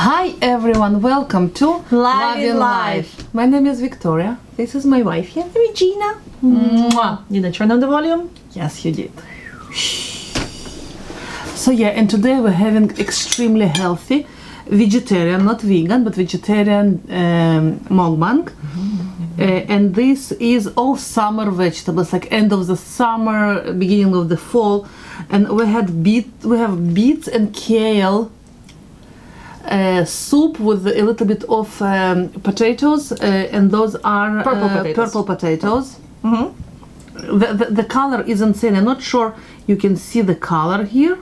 Hi everyone, welcome to Live in Life. My name is Victoria. This is my wife here, Regina. Mwah. Did I turn on the volume? Yes, you did. So yeah, and today we're having extremely healthy vegetarian, not vegan, but vegetarian Mok-Bang. And this is all summer vegetables, like end of the summer, beginning of the fall. And we have beets and kale soup with a little bit of potatoes, and those are purple potatoes. The color is insane. I'm not sure you can see the color here.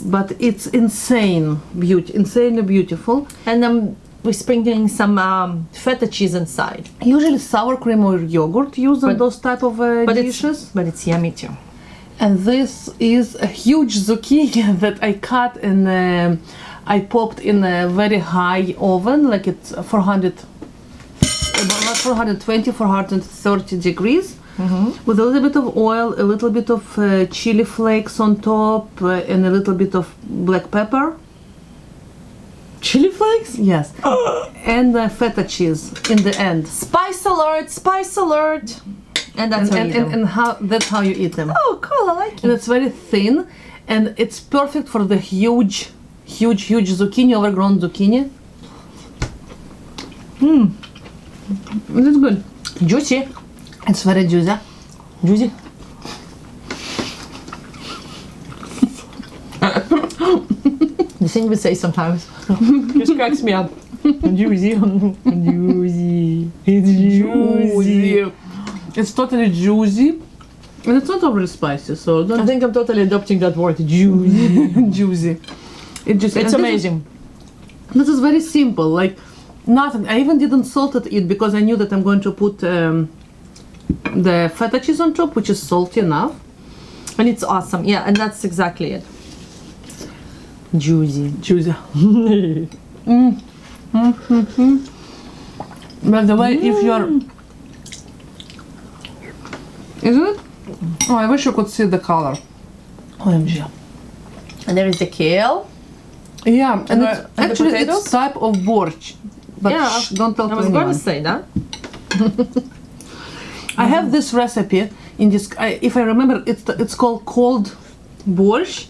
But it's insanely beautiful. And we're sprinkling some feta cheese inside. Usually sour cream or yogurt used on those type of dishes. But it's yummy too. And this is a huge zucchini that I cut and I popped in a very high oven, like it's 420, 430 degrees. With a little bit of oil, a little bit of chili flakes on top, and a little bit of black pepper. Chili flakes? Yes. And feta cheese in the end. Spice alert! Spice alert! And that's how you eat them. That's how you eat them. Oh, cool! I like it. And it's very thin, and it's perfect for the huge zucchini, overgrown zucchini. It's good. Juicy. It's very juicy. Juicy. The thing we say sometimes just cracks me up. Juicy. Juicy. It's juicy. It's totally juicy. And it's not overly spicy, so don't... I think I'm totally adopting that word, juicy. Juicy. It's amazing. This is very simple, like nothing. I even didn't salt it because I knew that I'm going to put the feta cheese on top, which is salty enough. And it's awesome. Yeah, and that's exactly it. Juicy. Juicy. By the way, if you're... Isn't it? Oh, I wish you could see the color. OMG. And there is the kale. Yeah, and it's, and actually the potatoes? it's type of borscht. But Yeah, don't tell I was anyone. going to say that. I have this recipe in this. If I remember, it's called cold borscht,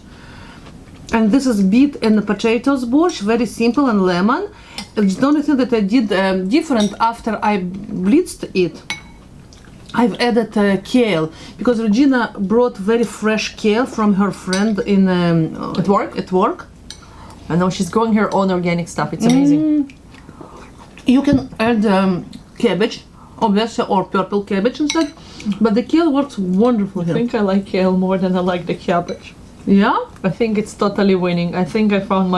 and this is beet and potatoes borscht. Very simple, and lemon. It's the only thing that I did different after I blitzed it. I've added kale because Regina brought very fresh kale from her friend in At work? At work. I know she's growing her own organic stuff. It's amazing. You can add cabbage, obviously, or purple cabbage instead, but the kale works wonderful I here. think I like kale more than I like the cabbage. Yeah? I think it's totally winning. I think I found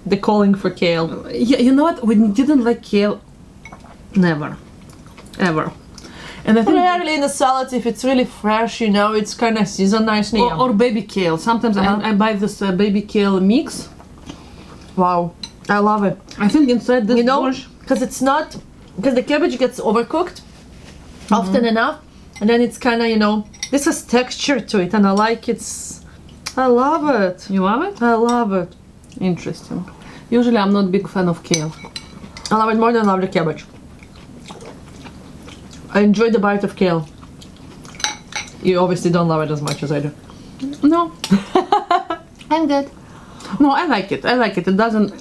the calling for kale. Yeah, you know what? We didn't like kale. Never. Ever. And I think Rarely in a salad, if it's really fresh, it's kind of seasoned nicely. or baby kale. Sometimes I buy this baby kale mix. Wow, I love it. I think inside this borscht, because the cabbage gets overcooked often enough, and then it's kind of this has texture to it, and I like I love it. you love it? I love it. Interesting. Usually I'm not a big fan of kale. I love it more than I love the cabbage. I enjoy the bite of kale. You obviously don't love it as much as I do. No. I'm good. No, I like it. It doesn't...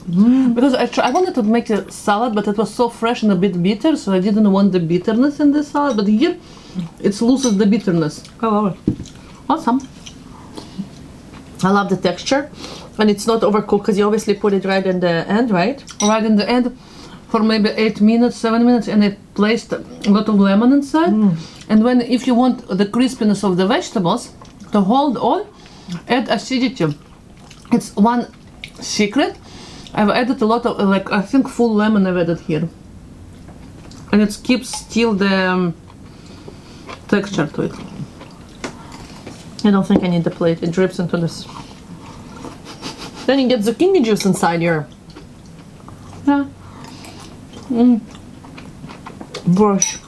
Because I wanted to make a salad, but it was so fresh and a bit bitter, so I didn't want the bitterness in the salad. But here, it loses the bitterness. I love it. Awesome. I love the texture. And it's not overcooked, because you obviously put it right in the end, right? Right in the end, for maybe 8 minutes, 7 minutes, and I placed a lot of lemon inside. And if you want the crispiness of the vegetables to hold on, add acidity. It's one secret. I've added a lot of, I think full lemon I've added here. And it keeps still the texture to it. I don't think I need the plate. It drips into this. Then you get zucchini juice inside here. Yeah. Borscht.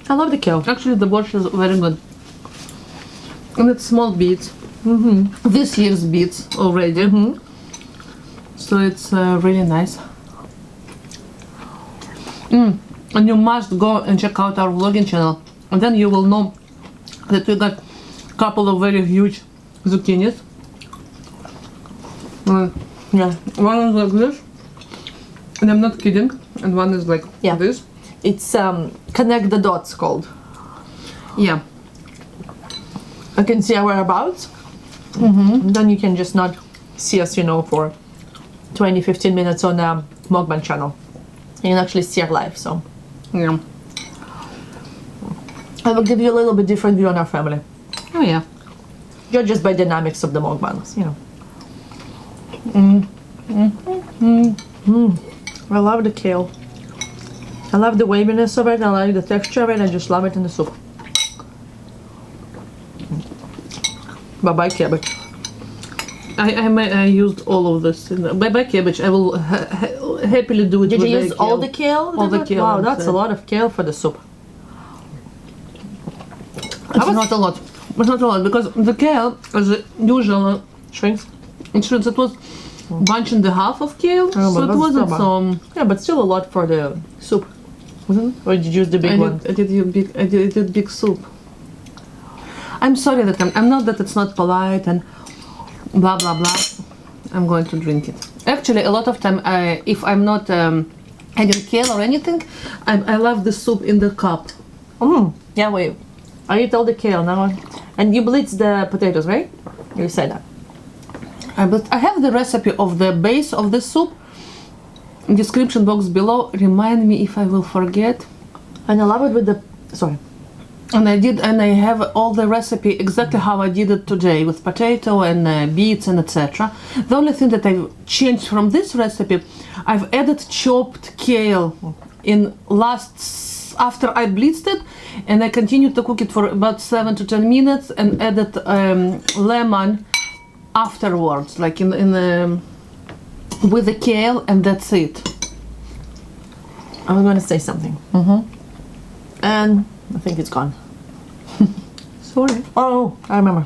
I love the kale. Actually, the borscht is very good. And it's small beets. This year's beets already. So it's really nice. And you must go and check out our vlogging channel, and then you will know that we got a couple of very huge zucchinis. Yeah. One is like this, and I'm not kidding, and one is like Yeah. this. It's connect the dots called. Yeah. I can see our whereabouts. And then you can just not see us, you know, for 20-15 minutes on the Muk-bang channel. You can actually see our life, so Yeah. I will give you a little bit different view on our family. Oh yeah. You're just by dynamics of the Muk-bangs, you know. I love the kale. I love the waviness of it. I like the texture of it. I just love it in the soup. Bye bye cabbage. I used all of this. Bye cabbage. I will happily do it. Did with you the use all kale. the kale? All the kale Wow, that's a inside. lot of kale for the soup. It's not a lot. It's not a lot because the kale, as usual, Shrinks. it was bunch and a half of kale, Oh, so but it that's wasn't still so. Yeah, but still a lot for the soup. Wasn't it? Or did you use the big one? I did big soup. I'm sorry that I'm not that it's not polite and blah blah blah. I'm going to drink it. Actually, a lot of time, if I'm not adding kale or anything, I love the soup in the cup. Yeah, wait. I eat all the kale now. And you blitz the potatoes, right? You said that. But I have the recipe of the base of the soup. Description box below. Remind me if I will forget. And I love it with the... Sorry. And I have all the recipe exactly how I did it today with potato and beets and etc. The only thing that I've changed from this recipe, I've added chopped kale in after I blitzed it, and I continued to cook it for about 7 to 10 minutes and added lemon afterwards, like with the kale, and that's it. I was going to say something. And I think it's gone. Sorry. Oh, I remember.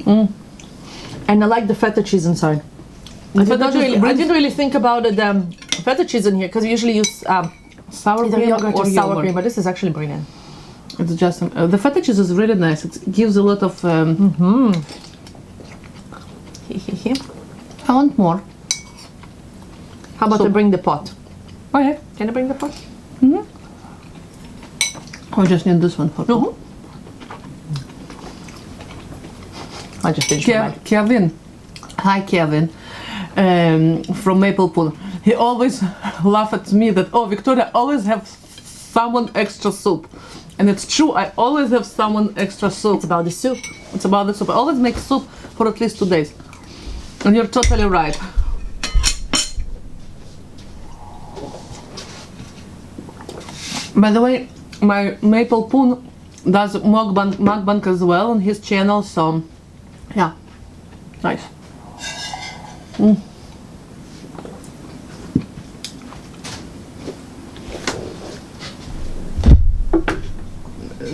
And I like the feta cheese inside. I didn't really think about it, feta cheese in here, because we usually use Sour either cream yogurt or sour yogurt. cream, but this is actually brilliant. It's just the feta cheese is really nice. It gives a lot of. I want more. How about So- I bring the pot? Oh yeah. Can I bring the pot? I just need this one for. I just finished my bag. Kevin. Hi Kevin. From Maple Pool. He always laugh at me that Victoria always have someone extra soup. And it's true, I always have someone extra soup. It's about the soup. It's about the soup. I always make soup for at least 2 days. And you're totally right. By the way, my Maple Poon does Muckbang as well on his channel, so yeah, nice.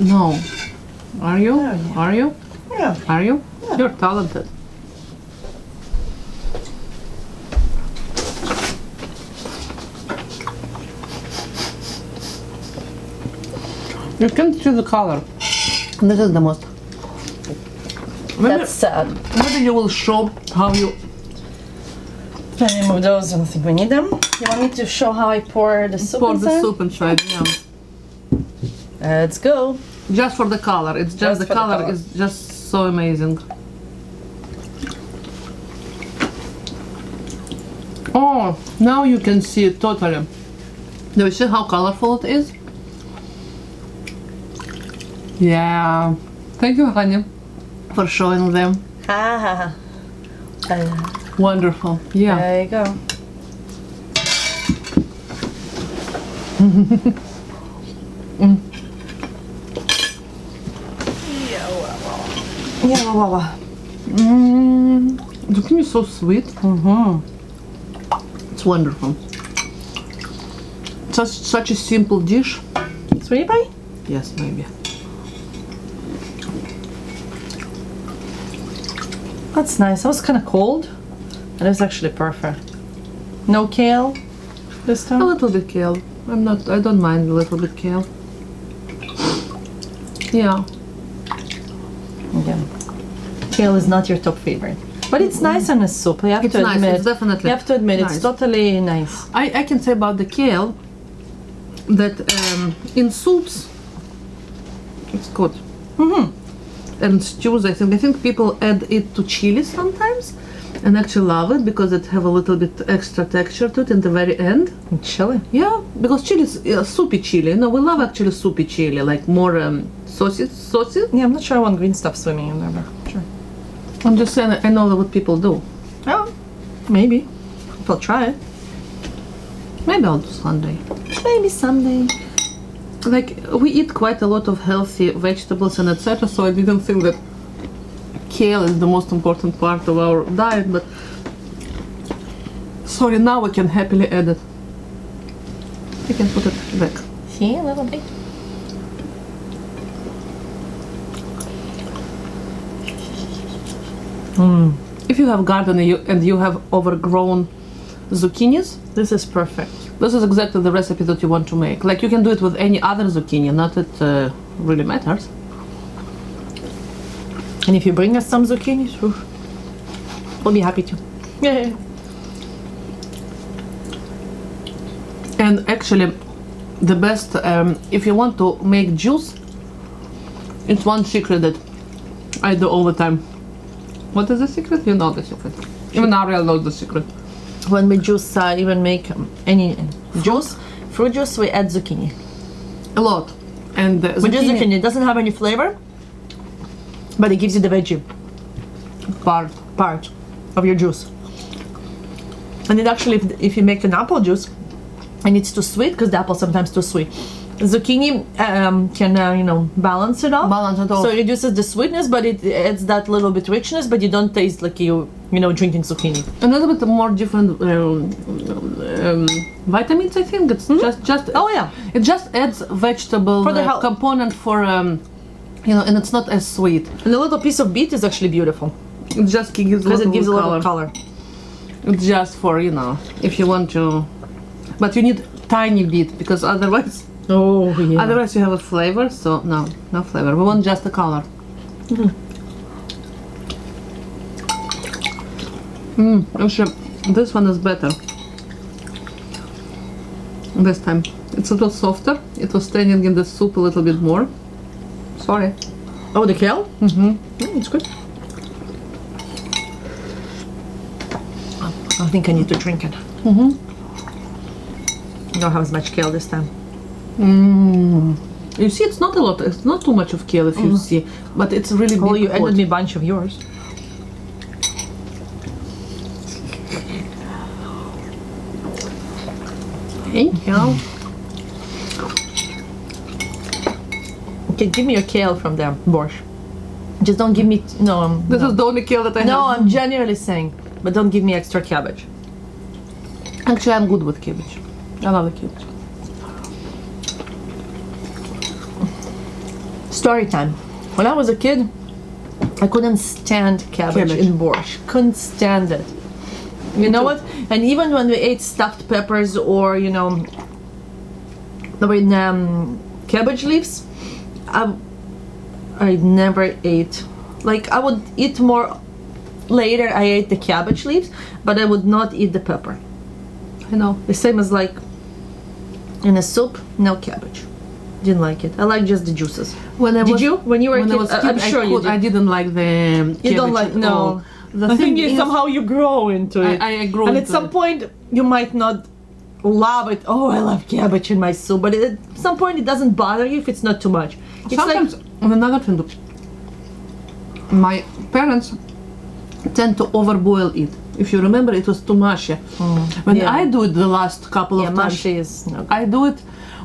No, are you? Yeah. Are you? Yeah. Are you? Yeah. You're talented. You can see the color. This is the most. That's sad. Maybe you will show how you. Let me remove those. I don't think we need them. You want me to show how I pour the soup Pour inside? the soup inside. Yeah. Let's go. Just for the color. It's just the for the color color. is just so amazing. Oh, now you can see it totally. Do you see how colorful it is? Yeah. Thank you, honey, for showing them. Ha ha ha. Wonderful. Yeah. There you go. Yeah, wow. Zucchini is so sweet. It's wonderful. Such a simple dish. Sweetie pie? Yes, maybe. That's nice. That was kind of cold. And it's actually perfect. No kale this A time? little bit kale. I don't mind a little bit kale. Yeah. Yeah. Kale is not your top favorite. But it's nice in a soup, you have It's to nice, admit. it's definitely You have to admit, nice. it's totally nice. I can say about the kale that in soups it's good. And stews, I think people add it to chili sometimes and actually love it because it have a little bit extra texture to it in the very end. And chili. Yeah, because chili is soupy chili. No, we love actually soupy chili, like more saucy. Yeah, I'm not sure I want green stuff swimming in there, but sure. I'm just saying, I know what people do. Oh, maybe. If I'll try it. Maybe I'll do Sunday. Maybe someday. Like, we eat quite a lot of healthy vegetables and etc., so I didn't think that kale is the most important part of our diet, but sorry, now we can happily add it. You can put it back. See, a little bit. If you have garden and you have overgrown zucchinis, This is perfect. this is exactly the recipe that you want to make. Like, you can do it with any other zucchini, not that it really matters. And if you bring us some zucchini, we'll be happy to. Yeah. And actually, the best, if you want to make juice, it's one secret that I do all the time. What is the secret? You know the secret. Even Ariel knows the secret. When we juice, even make any juice, fruit juice, we add zucchini. A lot. And Which is zucchini. It doesn't have any flavor, but it gives you the veggie part of your juice. And it actually, if you make an apple juice, and it's too sweet, because the apple is sometimes too sweet, zucchini can balance it off. Balance it off. So it reduces the sweetness, but it adds that little bit richness, but you don't taste like you drinking zucchini. A little bit more different vitamins, I think. It's just Oh yeah. it just adds vegetable For the health. component for and it's not as sweet. And a little piece of beet is actually beautiful It just gives because it gives a color. little color. It's just for if you want to, but you need tiny bit because otherwise Oh yeah. otherwise you have a flavor. So no flavor. We want just the color. Actually, this one is better. This time it's a little softer. It was staying in the soup a little bit more. Sorry. Oh, the kale? It's good. I think I need to drink it. I don't have as much kale this time. You see, it's not a lot. It's not too much of kale if you see, but it's really big. Oh, you pot. ended me a bunch of yours. Thank you. Okay, give me your kale from there, Borscht. Just don't give me This is the only kale that I No, have. I'm genuinely saying, but don't give me extra cabbage. Actually, I'm good with cabbage. I love the cabbage. Story time. When I was a kid, I couldn't stand cabbage in borscht. Couldn't stand it. You know what? And even when we ate stuffed peppers or cabbage leaves, I never ate. Like, I would eat more later. I ate the cabbage leaves, but I would not eat the pepper. I know. The same as like in a soup, no cabbage. Didn't like it. I like just the juices. When you were a kid? I'm sure you did. I didn't like the cabbage. You don't like at all. no. The I thing think is, somehow you grow into it. I grew and at into some it. point you might not love it. Oh, I love cabbage in my soup, but at some point it doesn't bother you if it's not too much. It's Sometimes, like and another thing, my parents tend to overboil it. If you remember, it was too mushy. When yeah. I do it the last couple of times, mushy is no. I do it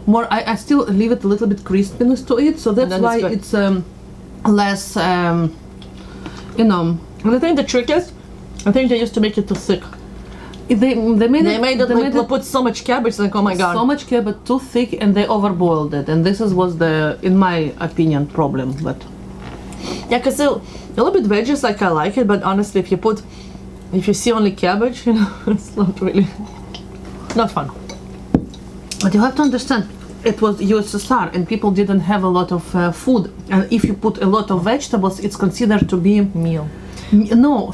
more. I still leave it a little bit crispiness to it, so that's then why it's it's less. And I think the trick is, I think they used to make it too thick. They made it put so much cabbage, like oh my god. so much cabbage too thick, and they overboiled it, and this was the, in my opinion, problem. But Yeah, because a little bit veggies, like I like it, but honestly, if you put if you see only cabbage, you know, it's not really, not fun. But you have to understand, it was USSR and people didn't have a lot of food. And if you put a lot of vegetables, it's considered to be Meal. no,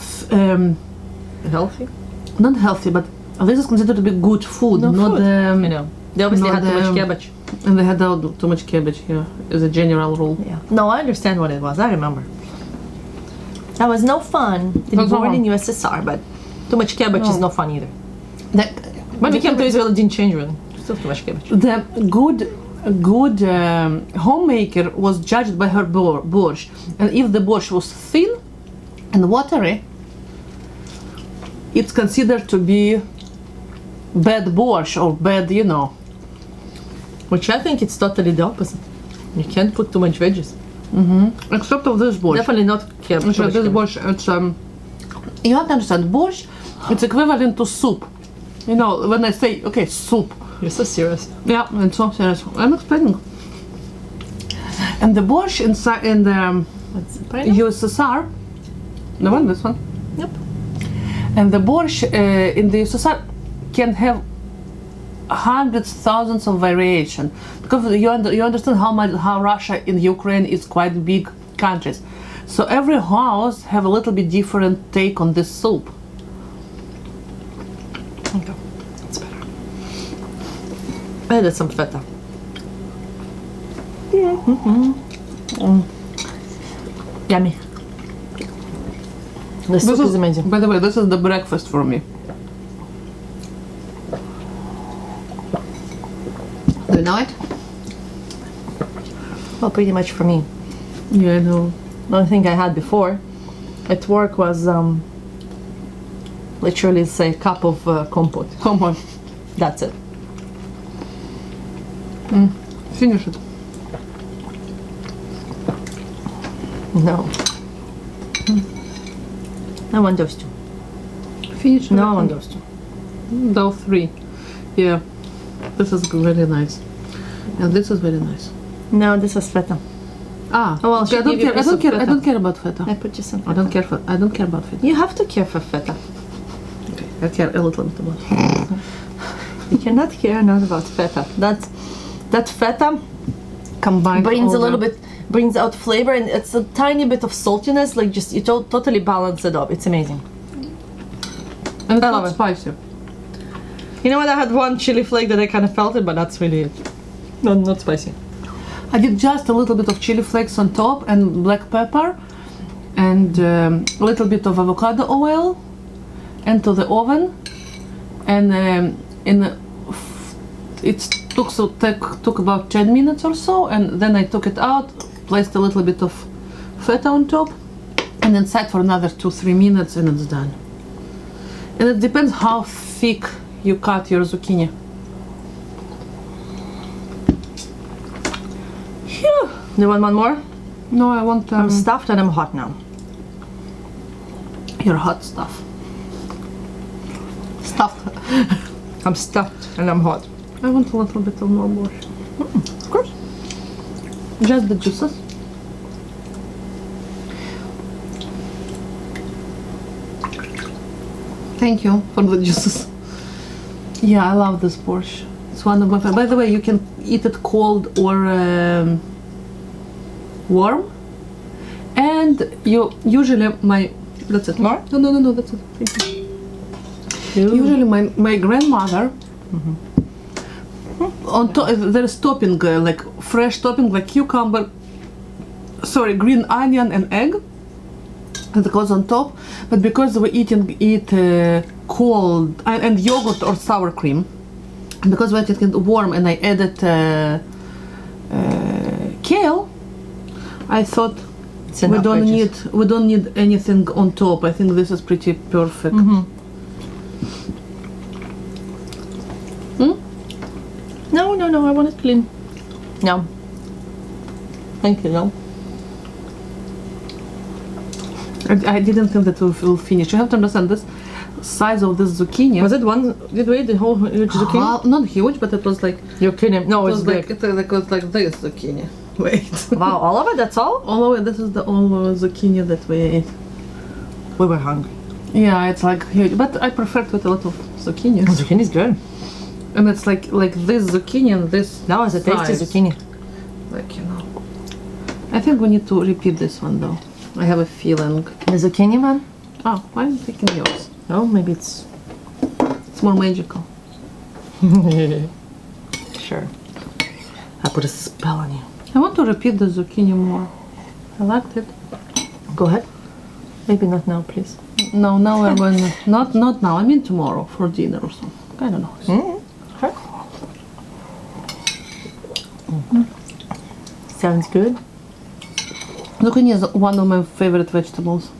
Healthy? not healthy, but this is considered to be good food, No not food. You know, they obviously not had too much the- cabbage. and they had too much cabbage here, as a general rule. Yeah. No, I understand what it was. I remember. That was no fun. Being That's born all. in USSR, but too much cabbage is No. no fun either. That, When we came to Israel, it didn't change really. Still too much cabbage. the good homemaker was judged by her borscht, and if the borscht was thin and watery, it's considered to be bad borscht or bad, you know. Which I think it's totally the opposite. You can't put too much veggies. Except of this borscht. Definitely not cabbage. So this borscht, it's you have to understand, borscht, it's equivalent to soup. You know, when I say, okay, soup. You're so serious. Yeah, it's so serious. I'm explaining. And the borscht inside in the What's the pineapple? USSR, the one, this one. Yep. And the borscht in the USSR can have hundreds, thousands of variation, because you understand how Russia and Ukraine is quite big countries. So every house have a little bit different take on this soup. Okay. That's better. I added some feta. Yummy. The soup is amazing. By the way, this is the breakfast for me. Do you know it? Well, pretty much for me. Yeah, I know. The only thing I had before at work was literally say a cup of compote. Come on, That's it. finish it. No. I want those two. Finish it. No, I want those two. Those three. Yeah, this is very nice. And this is very nice. No, this is feta. Ah, Oh, well, okay, she gave you a I piece don't of care. I feta. don't care about feta. I put you some feta. I don't care about feta. You have to care for feta. Okay, I care a little bit about feta. You cannot care not about feta. That feta Combined brings all a little the- bit, brings out flavor, and it's a tiny bit of saltiness. Like just you totally balance it up. It's amazing. and it's I not love it. spicy. You know what? I had one chili flake that I kind of felt it, but that's really it. Not spicy. I did just a little bit of chili flakes on top and black pepper, and a little bit of avocado oil, into the oven, and it took about 10 minutes or so, and then I took it out, placed a little bit of feta on top, and then sat for another 2-3 minutes, and it's done. And it depends how thick you cut your zucchini. Phew. Do you want one more? No, I want I'm stuffed and I'm hot now. your hot stuff. Stuffed. I'm stuffed and I'm hot. I want a little bit of more borscht. Of course. Just the juices. Thank you for the juices. Yeah, I love this borscht. It's one of my favorite. By the way, you can eat it cold or warm. And you usually that's it. More? No, that's it. Thank you. Usually my grandmother on top there's topping like fresh topping like cucumber, green onion and egg, and it goes on top. But because we eat cold and yogurt or sour cream, because we're eating it warm, and I added kale, I thought It's enough veggies. we don't need anything on top. I think this is pretty perfect. No, I want it clean. No. Thank you, no. I didn't think that we'll finish. You have to understand this size of this zucchini. Was it one? Did we eat the whole huge zucchini? Not huge, but it was like You're kidding. No, it it's was big. like it was like this zucchini. Wait. Wow, all of it? That's all? All the way. This is the all zucchini that we ate. We were hungry. Yeah, it's like huge, but I prefer it with a lot of zucchini. Zucchini is good. And it's like this zucchini and this. That was a tasty size. zucchini. Like, you know. I think we need to repeat this one though. I have a feeling. The zucchini one? Oh, I'm taking yours. Oh, maybe it's It's more magical. sure. I put a spell on you. I want to repeat the zucchini more. I liked it. Go ahead. Maybe not now, please. No, now we're going. Not now. I mean tomorrow for dinner or something. I don't know. Sure. Sounds good. Zucchini is one of my favorite vegetables.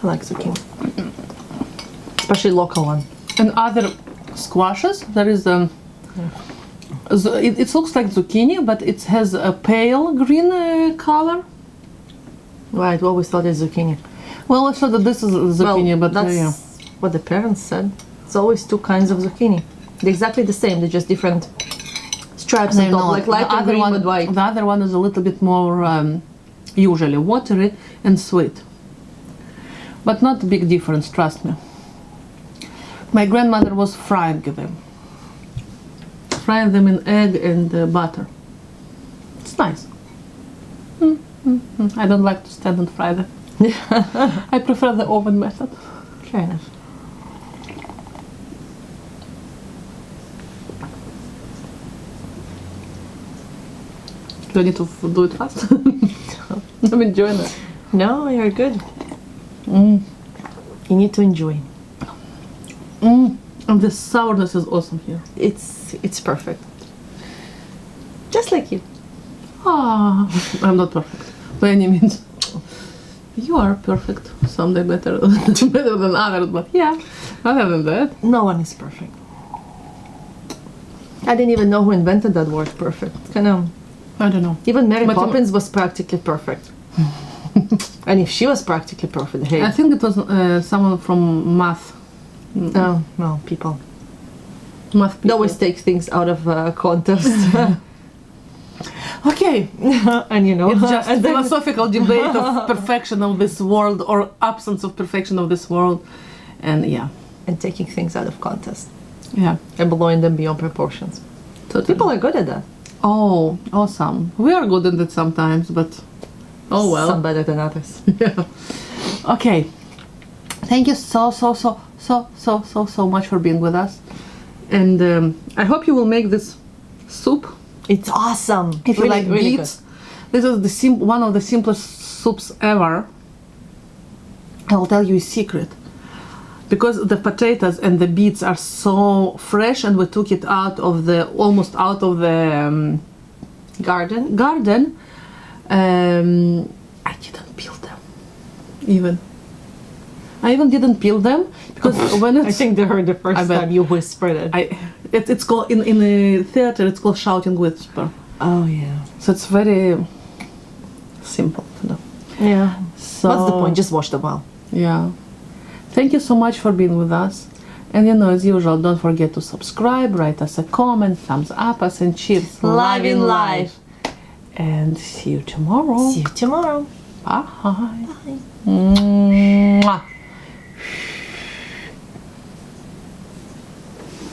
I like zucchini. Especially local one. And other squashes, there is it looks like zucchini, but it has a pale green color. Right, we always thought it's zucchini. Well, I thought that this is zucchini, well, but that's yeah. what the parents said. It's always two kinds of zucchini. They're exactly the same. They're just different stripes on top, like lighter green with white. The other one is a little bit more usually watery and sweet, but not a big difference. Trust me. My grandmother was frying them in egg and butter. It's nice. I don't like to stand and fry them. I prefer the oven method. Fair enough. Do I need to do it fast? I'm enjoying it. No, you're good. You need to enjoy. And the sourness is awesome here. It's perfect. Just like you. Ah, I'm not perfect by any means. You are perfect. Someday better, better than others, but yeah. Other than that, No one is perfect. I didn't even know who invented that word, perfect. Kind of. I don't know. Even Mary But- Poppins was practically perfect. And if she was practically perfect, hey. I think it was someone from math. Oh, well, people. Math They people. always take things out of context. Okay, And you know, it's just and then- philosophical debate of perfection of this world or absence of perfection of this world, and yeah, and taking things out of context yeah. and blowing them beyond proportions. Totally. People are good at that. Oh, awesome. We are good at it sometimes, but oh well. Some better than others. Yeah. Okay. Thank you so much for being with us, and I hope you will make this soup. It's awesome. If you like really beets, this is one of the simplest soups ever. I will tell you a secret. Because the potatoes and the beets are so fresh, and we took it almost out of the garden. I didn't peel them. I even didn't peel them because when it's I think they heard the I first bet. time you whispered it. it's called in the theater. It's called shouting whisper. Oh yeah. So it's very simple to do. Yeah. So What's the point? Just wash them well. Yeah. Thank you so much for being with us. And as usual, don't forget to subscribe, write us a comment, thumbs up us, and cheers. Live in life. And see you tomorrow. See you tomorrow. Bye. Bye. Mwah.